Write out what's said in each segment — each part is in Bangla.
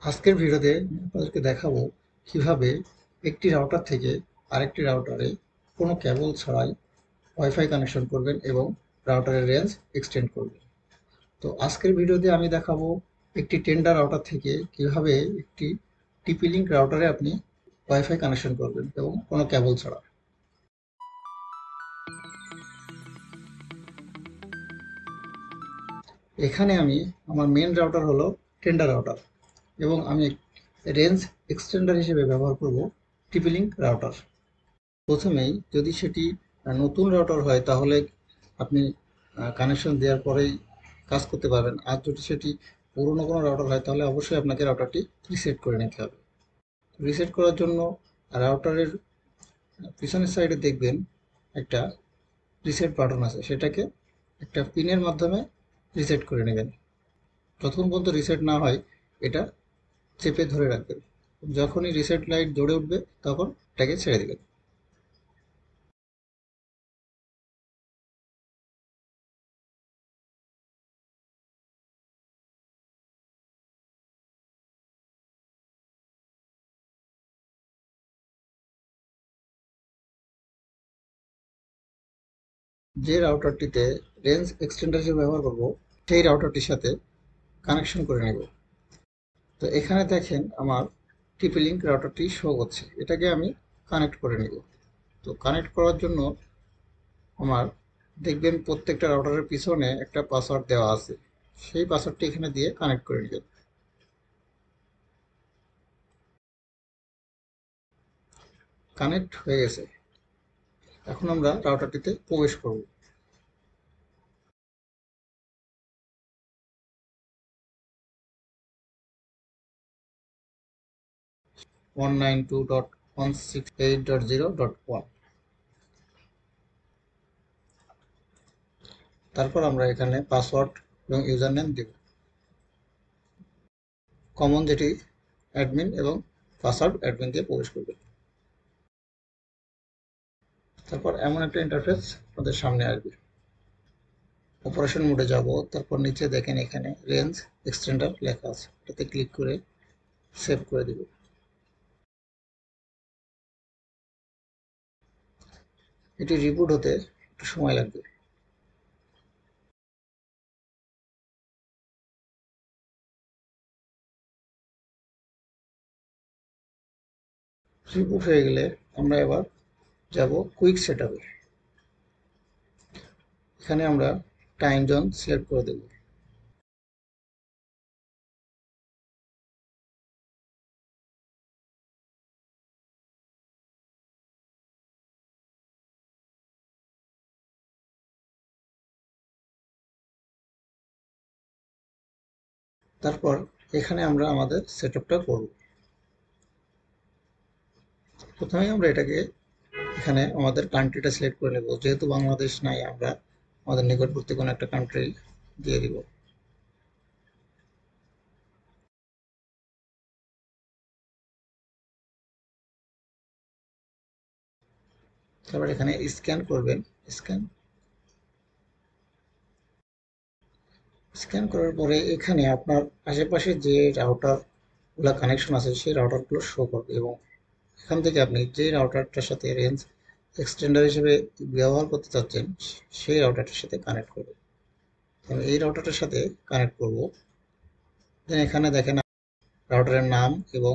আজকের ভিডিওতে আপনাদেরকে দেখাবো কিভাবে একটি রাউটার থেকে আরেকটি রাউটারে কোনো কেবল ছাড়াই ওয়াইফাই কানেকশন করবেন এবং রাউটারের রেঞ্জ এক্সটেন্ড করবেন। তো আজকের ভিডিওতে আমি দেখাবো একটি টেন্ডার রাউটার থেকে কিভাবে একটি টিপি লিঙ্ক রাউটারে আপনি ওয়াইফাই কানেকশন করবেন এবং কোনো কেবল ছাড়া। এখানে আমি আমার মেন রাউটার হলো টেন্ডার রাউটার এবং আমি রেঞ্জ এক্সটেন্ডার হিসেবে ব্যবহার করব টিপি লিঙ্ক রাউটার। প্রথমেই যদি সেটি নতুন রাউটার হয় তাহলে আপনি কানেকশন দেওয়ার পরেই কাজ করতে পারবেন। আর যদি সেটি পুরনো কোনো রাউটার হয় তাহলে অবশ্যই আপনাকে রাউটারটি রিসেট করে নিতে হবে। রিসেট করার জন্য রাউটারের পিছনের সাইডে দেখবেন একটা রিসেট বাটন আছে, সেটাকে একটা পিনের মাধ্যমে রিসেট করে নেবেন। যতক্ষণ পর্যন্ত রিসেট না হয় এটা চেপে ধরে রাখবেন। যখনই রিসেট লাইট জ্বলে উঠবে তখন এটাকে ছেড়ে দেবেন। যে রাউটারটিতে রেঞ্জ এক্সটেন্ডার হিসেবে ব্যবহার করব সেই রাউটারটির সাথে কানেকশন করে নেব। তো এখানে দেখেন আমার টিপি লিঙ্ক রাউটারটি শো করছে, এটাকে আমি কানেক্ট করে নেব। তো কানেক্ট করার জন্য আমার দেখবেন প্রত্যেকটা রাউটারের পিছনে একটা পাসওয়ার্ড দেওয়া আছে, সেই পাসওয়ার্ডটি এখানে দিয়ে কানেক্ট করে নেবেন। কানেক্ট হয়ে গেছে, এখন আমরা রাউটারটিতে প্রবেশ করব। 192.168.0.1। তারপর আমরা এখানে পাসওয়ার্ড এবং ইউজার নেম দেব। কমন যেটি অ্যাডমিন এবং পাসওয়ার্ড অ্যাডমিন দিয়ে প্রবেশ করবে। তারপর এমন একটা ইন্টারফেস আমাদের সামনে আসবে। অপারেশন মোডে যাব, তারপর নিচে দেখেন এখানে রেঞ্জ এক্সটেন্ডার লেখা আছে, এটাতে ক্লিক করে সেভ করে দিব। এটি রিবুট হতে একটু সময় লাগবে। রিবুট হয়ে গেলে আমরা এবার যাব কুইক সেটআপে। এখানে আমরা টাইম জোন সিলেক্ট করে দেব। তারপর এখানে আমরা আমাদের সেটআপটা করব। প্রথমে আমরা এটাকে এখানে আমাদের কান্ট্রিটা সিলেক্ট করে নেব, যেহেতু বাংলাদেশ নাই আমরা আমাদের নিকটবর্তী কোনো একটা কান্ট্রি দিয়ে দিব। তারপর এখানে স্ক্যান করবেন। স্ক্যান স্ক্যান করার পরে এখানে আপনার আশেপাশে যে রাউটার গুলা কানেকশন আছে সেই রাউটারগুলো শো করবে এবং এখান থেকে আপনি যে রাউটারটার সাথে রেঞ্জ এক্সটেন্ডার হিসেবে ব্যবহার করতে চাচ্ছেন সেই রাউটারটার সাথে কানেক্ট করবে। আমি এই রাউটারটার সাথে কানেক্ট করব। দেন এখানে দেখেন রাউটারের নাম এবং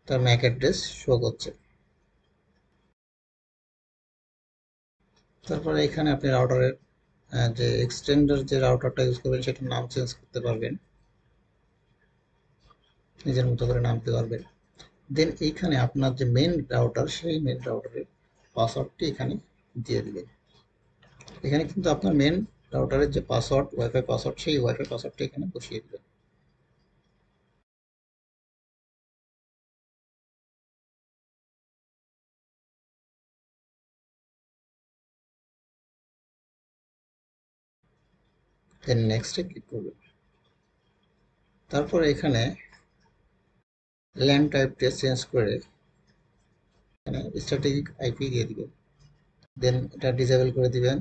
তার ম্যাক অ্যাড্রেস শো করছে। তারপরে এখানে আপনি রাউটারের যে এক্সটেন্ডার যে রাউটারটা ইউজ করবেন সেটার নাম চেঞ্জ করতে পারবেন, নিজের মতো করে নাম দিতে পারবেন। দেন এইখানে আপনার যে মেন রাউটার সেই মেন রাউটারের পাসওয়ার্ডটি এখানে দিয়ে দিবেন। এখানে কিন্তু আপনার মেন রাউটারের যে পাসওয়ার্ড ওয়াইফাই পাসওয়ার্ড সেই ওয়াইফাই পাসওয়ার্ডটি এখানে বসিয়ে দিবেন। দেন নেক্সটে ক্লিক করবেন। তারপর এখানে ল্যান টাইপটা চেঞ্জ করে এখানে স্ট্র্যাটেজিক আইপি দিয়ে দিবেন। দেন এটা ডিসেবল করে দিবেন।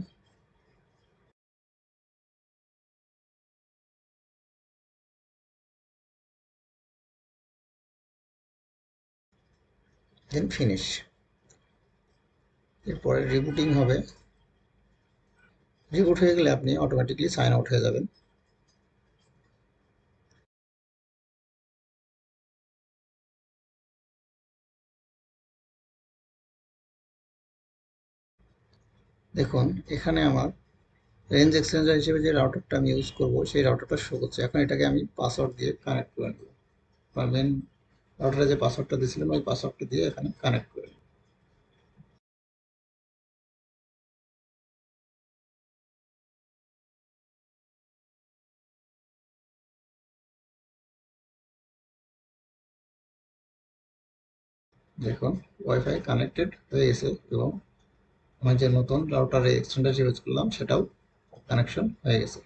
Then finish. এরপরে রিবুটিং হবে। রিবুট হয়ে গেলে আপনি অটোমেটিকলি সাইন আউট হয়ে যাবেন। দেখুন এখানে আমার রেঞ্জ এক্সচেঞ্জার হিসেবে যে রাউটারটা আমি ইউজ করব সেই রাউটারটা শো করছে। এখন এটাকে আমি পাসওয়ার্ড দিয়ে কানেক্ট করে নেব। আমার মেন রাউটারে যে পাসওয়ার্ডটা দিয়েছিলাম ওই পাসওয়ার্ডটা দিয়ে এখানে কানেক্ট করে নেব। দেখুন ওয়াইফাই কানেক্টেড হয়ে গেছে এবং আমার যে নতুন রাউটারে এক্সটেন্ডার ইউজ করলাম সেটাও কানেকশন হয়ে গেছে।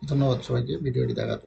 ধন্যবাদ সবাইকে ভিডিওটি দেখার